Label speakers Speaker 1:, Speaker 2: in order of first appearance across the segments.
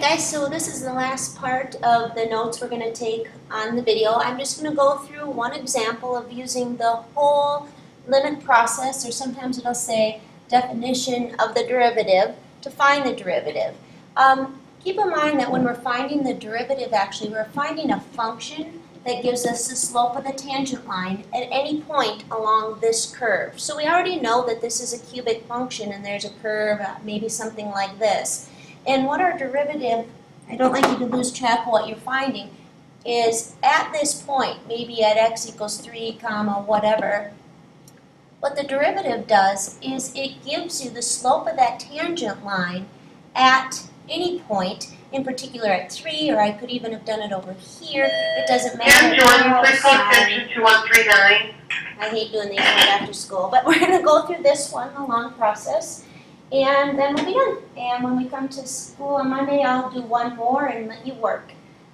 Speaker 1: Alright guys, so this is the last part of the notes we're going to take on the video. I'm just going to go through one example of using the whole limit process, or sometimes it'll say definition of the derivative, to find the derivative. Keep in mind that when we're finding the derivative, actually we're finding a function that gives us the slope of the tangent line at any point along this curve. So we already know that this is a cubic function and there's a curve, maybe something like this. And what our derivative, I don't like you to lose track of what you're finding, is at this point, maybe at x equals 3, comma, whatever, what the derivative does is it gives you the slope of that tangent line at any point, in particular at 3, or I could even have done it over here. It doesn't matter.
Speaker 2: Jordan, please call attention to 139.
Speaker 1: I hate doing these right after school, but we're going to go through this one, the long process, and then we'll be done. And when we come to school on Monday, I'll do one more and let you work.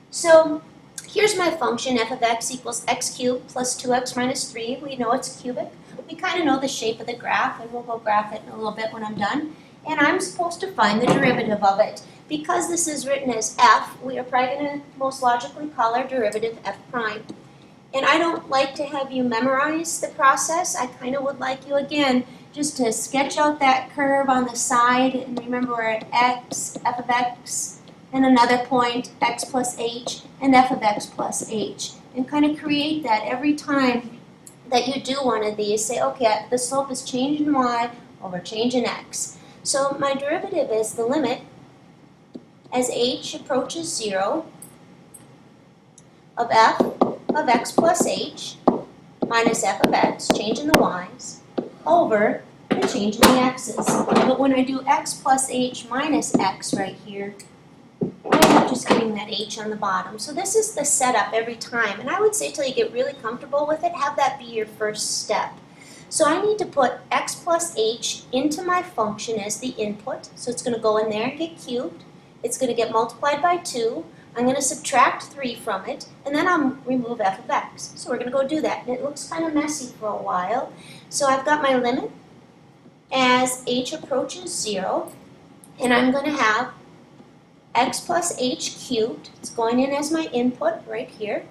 Speaker 1: So here's my function, f of x equals x cubed plus 2x minus 3. We know it's cubic. We kind of know the shape of the graph, and we'll go graph it in a little bit when I'm done. And I'm supposed to find the derivative of it. Because this is written as f, we are probably going to most logically call our derivative f prime. And I don't like to have you memorize the process. I kind of would like you, again, just to sketch out that curve on the side. And remember, we're at x, f of x, and another point, x plus h, and f of x plus h. And kind of create that every time that you do one of these. Say, okay, the slope is change in y over change in x. So my derivative is the limit as h approaches 0 of f of x plus h minus f of x, change in the y's, over the change in the x's. But when I do x plus h minus x right here, I end up just getting that h on the bottom. So this is the setup every time. And I would say till you get really comfortable with it, have that be your first step. So I need to put x plus h into my function as the input. So it's going to go in there and get cubed. It's going to get multiplied by 2. I'm going to subtract 3 from it, and then I'll remove f of x. So we're going to go do that. And it looks kind of messy for a while. So I've got my limit as h approaches 0, and I'm going to have x plus h cubed. It's going in as my input right here,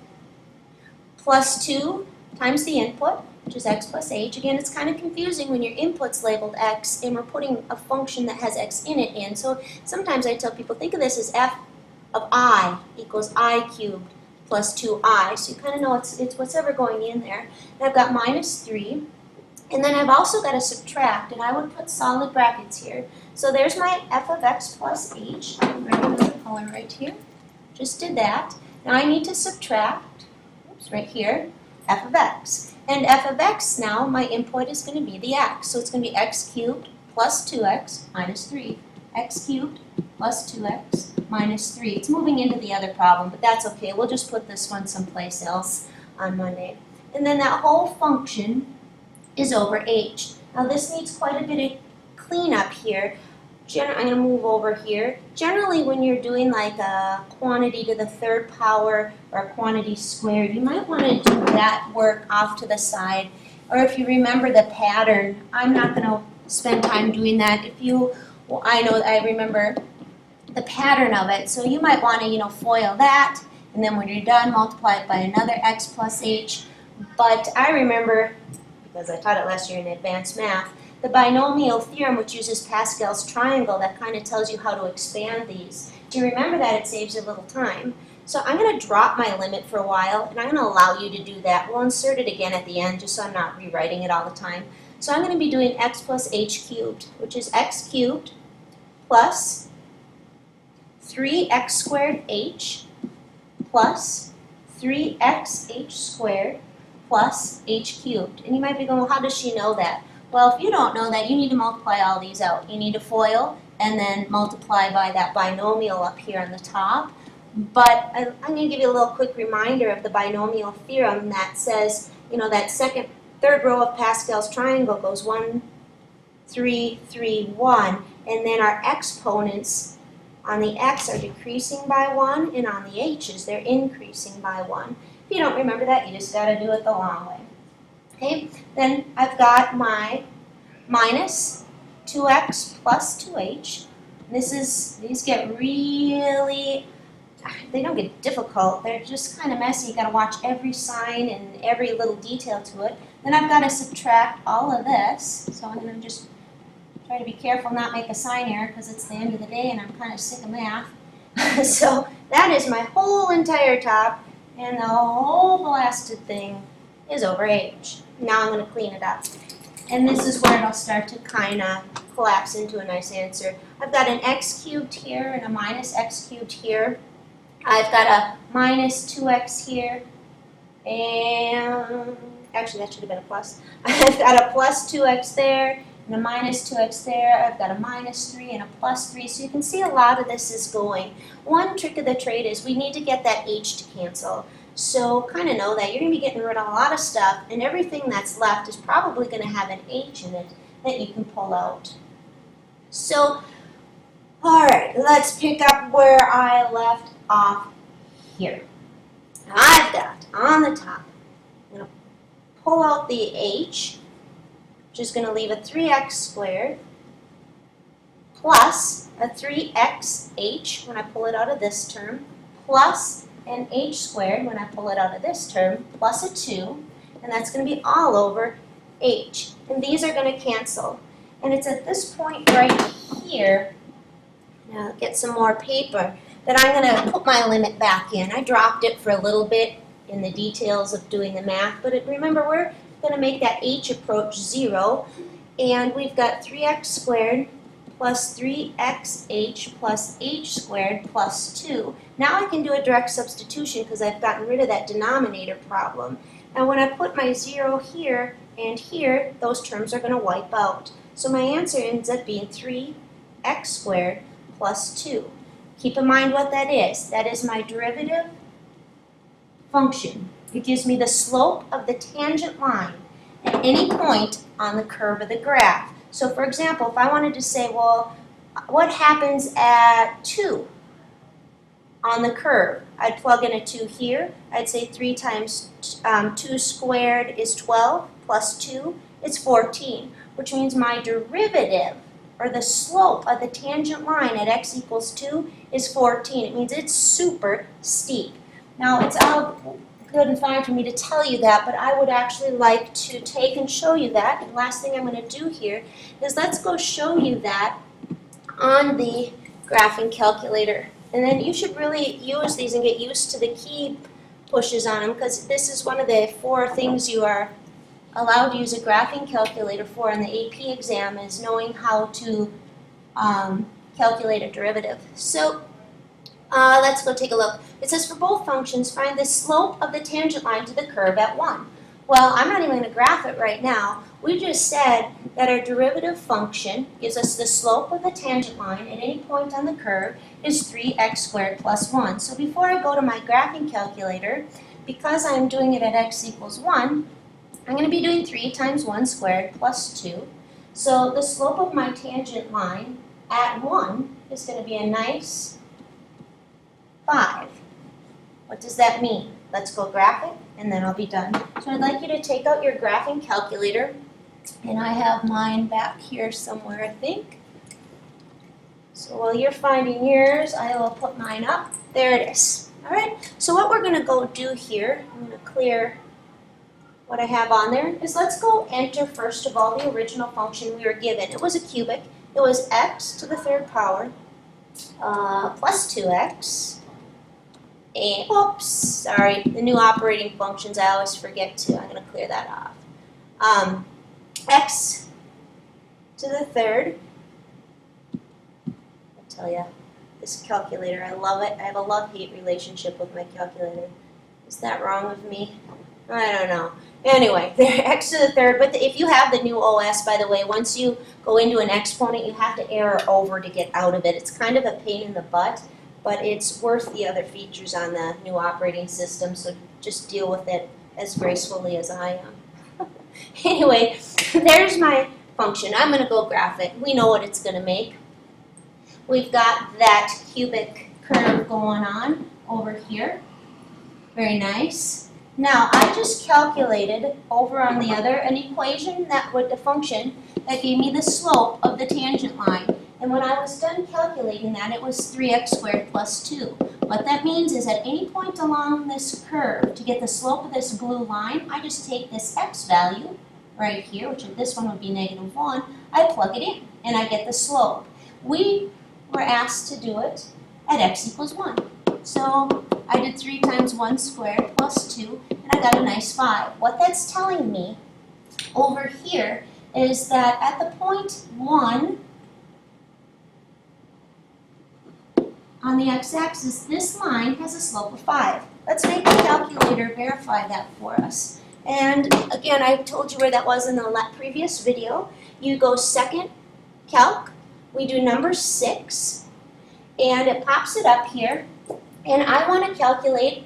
Speaker 1: plus 2 times the input, which is x plus h. Again, it's kind of confusing when your input's labeled x and we're putting a function that has x in it in. So sometimes I tell people, think of this as f of I equals I cubed plus 2i. So you kind of know it's what's ever going in there. And I've got minus 3. And then I've also got to subtract, and I would put solid brackets here. So there's my f of x plus h. I'm writing another color right here. Just did that. Now I need to subtract, oops, right here, f of x. And f of x now, my input is going to be the x. So it's going to be x cubed plus 2x minus 3. X cubed plus 2x minus 3. It's moving into the other problem, but that's okay. We'll just put this one someplace else on Monday. And then that whole function is over h. Now this needs quite a bit of cleanup here. I'm going to move over here. Generally, when you're doing like a quantity to the 3rd power or a quantity squared, you might want to do that work off to the side. Or if you remember the pattern, I'm not going to spend time doing that. If you, well, I remember the pattern of it, so you might want to, FOIL that, and then when you're done, multiply it by another x plus h. But I remember, because I taught it last year in advanced math, the binomial theorem, which uses Pascal's triangle, that kind of tells you how to expand these. If you remember that, it saves you a little time. So I'm going to drop my limit for a while, and I'm going to allow you to do that. We'll insert it again at the end, just so I'm not rewriting it all the time. So I'm going to be doing x plus h cubed, which is x cubed plus 3x squared h plus 3xh squared plus h cubed. And you might be going, well, how does she know that? Well, if you don't know that, you need to multiply all these out. You need to FOIL and then multiply by that binomial up here on the top. But I'm going to give you a little quick reminder of the binomial theorem that says, that third row of Pascal's triangle goes 1, 3, 3, 1. And then our exponents on the x are decreasing by 1, and on the h's, they're increasing by 1. If you don't remember that, you just got to do it the long way. Okay, then I've got my minus 2x plus 2h These get really, they don't get difficult, they're just kind of messy. You gotta watch every sign and every little detail to it. Then I've got to subtract all of this, so I'm gonna just try to be careful not make a sign error because it's the end of the day and I'm kind of sick of math. So that is my whole entire top, and the whole blasted thing is over h. Now I'm gonna clean it up. And this is where it'll start to kind of collapse into a nice answer. I've got an x cubed here and a minus x cubed here. I've got a minus 2x here, and actually that should have been a plus. I've got a plus 2x there, and a minus 2x there. I've got a minus 3 and a plus 3. So you can see a lot of this is going. One trick of the trade is we need to get that h to cancel. So kind of know that you're going to be getting rid of a lot of stuff, and everything that's left is probably going to have an h in it that you can pull out. So, all right, let's pick up where I left off here. I've got on the top, I'm going to pull out the h, which is going to leave a 3x squared plus a 3xh when I pull it out of this term, plus an h squared when I pull it out of this term, plus a 2, and that's going to be all over h. And these are going to cancel. And it's at this point right here, now get some more paper, that I'm going to put my limit back in. I dropped it for a little bit in the details of doing the math, but remember we're going to make that h approach 0, and we've got 3x squared plus 3xh plus h squared plus 2. Now I can do a direct substitution because I've gotten rid of that denominator problem. And when I put my 0 here and here, those terms are going to wipe out. So my answer ends up being 3x squared plus 2. Keep in mind what that is. That is my derivative function. It gives me the slope of the tangent line at any point on the curve of the graph. So for example, if I wanted to say, well, what happens at 2 on the curve? I'd plug in a 2 here. I'd say 3 times 2 squared is 12 plus 2 is 14, which means my derivative, or the slope of the tangent line at x equals 2 is 14. It means it's super steep. Now, it's all good and fine for me to tell you that, but I would actually like to take and show you that. And last thing I'm going to do here is let's go show you that on the graphing calculator. And then you should really use these and get used to the key pushes on them, because this is one of the 4 things you are allowed to use a graphing calculator for in the AP exam, is knowing how to calculate a derivative. So let's go take a look. It says for both functions, find the slope of the tangent line to the curve at 1. Well, I'm not even going to graph it right now. We just said that our derivative function gives us the slope of the tangent line at any point on the curve is 3x squared plus 1. So before I go to my graphing calculator, because I'm doing it at x equals 1, I'm going to be doing 3 times 1 squared plus 2. So the slope of my tangent line at 1 is going to be a nice 5. What does that mean? Let's go graph it, and then I'll be done. So I'd like you to take out your graphing calculator, and I have mine back here somewhere, I think. So while you're finding yours, I will put mine up. There it is. All right, so what we're going to go do here, I'm going to clear what I have on there, is let's go enter, first of all, the original function we were given. It was a cubic. It was x to the 3rd power plus 2x. And, oops, sorry, the new operating functions, I always forget to. I'm going to clear that off. X to the 3rd. I'll tell you, this calculator, I love it. I have a love-hate relationship with my calculator. Is that wrong with me? I don't know. Anyway, x to the 3rd. But if you have the new OS, by the way, once you go into an exponent, you have to arrow over to get out of it. It's kind of a pain in the butt, but it's worth the other features on the new operating system, so just deal with it as gracefully as I am. Anyway, there's my function. I'm going to go graph it. We know what it's going to make. We've got that cubic curve going on over here. Very nice. Now, I just calculated over on the other an equation that would, a function that gave me the slope of the tangent line. And when I was done calculating that, it was 3x squared plus 2. What that means is at any point along this curve, to get the slope of this blue line, I just take this x value right here, which this one would be -1, I plug it in, and I get the slope. We were asked to do it at x equals 1. So I did 3 times 1 squared plus 2, and I got a nice 5. What that's telling me over here is that at the point 1 on the x-axis, this line has a slope of 5. Let's make the calculator verify that for us. And again, I told you where that was in the previous video. You go second calc, we do number 6, and it pops it up here. And I want to calculate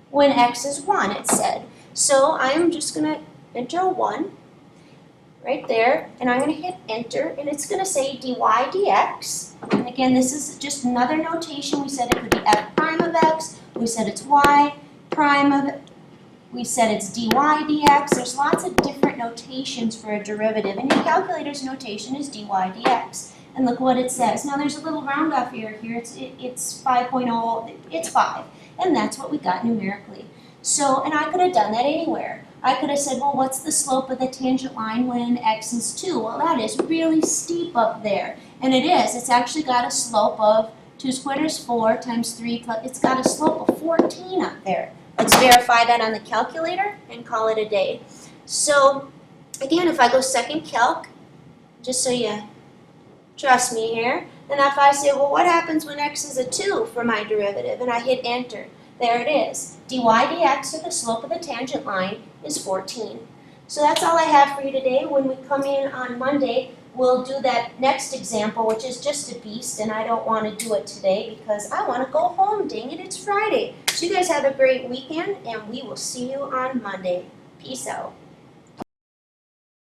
Speaker 1: when x is 1, it said. So I'm just going to enter a 1 right there, and I'm going to hit enter, and it's going to say dy dx. And again, this is just another notation. We said it could be f prime of x, we said it's y prime of, we said it's dy dx. There's lots of different notations for a derivative, and your calculator's notation is dy dx. And look what it says. Now there's a little round off here. It's 5.0, it's 5. And that's what we got numerically. So, and I could have done that anywhere. I could have said, well, what's the slope of the tangent line when x is 2? Well, that is really steep up there. And it is. It's actually got a slope of 2 squared is 4 times 3 plus, it's got a slope of 14 up there. Let's verify that on the calculator and call it a day. So, again, if I go second calc, just so you trust me here, and if I say, well, what happens when x is a 2 for my derivative, and I hit enter, there it is. dy dx, or the slope of the tangent line, is 14. So that's all I have for you today. When we come in on Monday, we'll do that next example, which is just a beast, and I don't want to do it today because I want to go home. Dang it, it's Friday. So you guys have a great weekend, and we will see you on Monday. Peace out.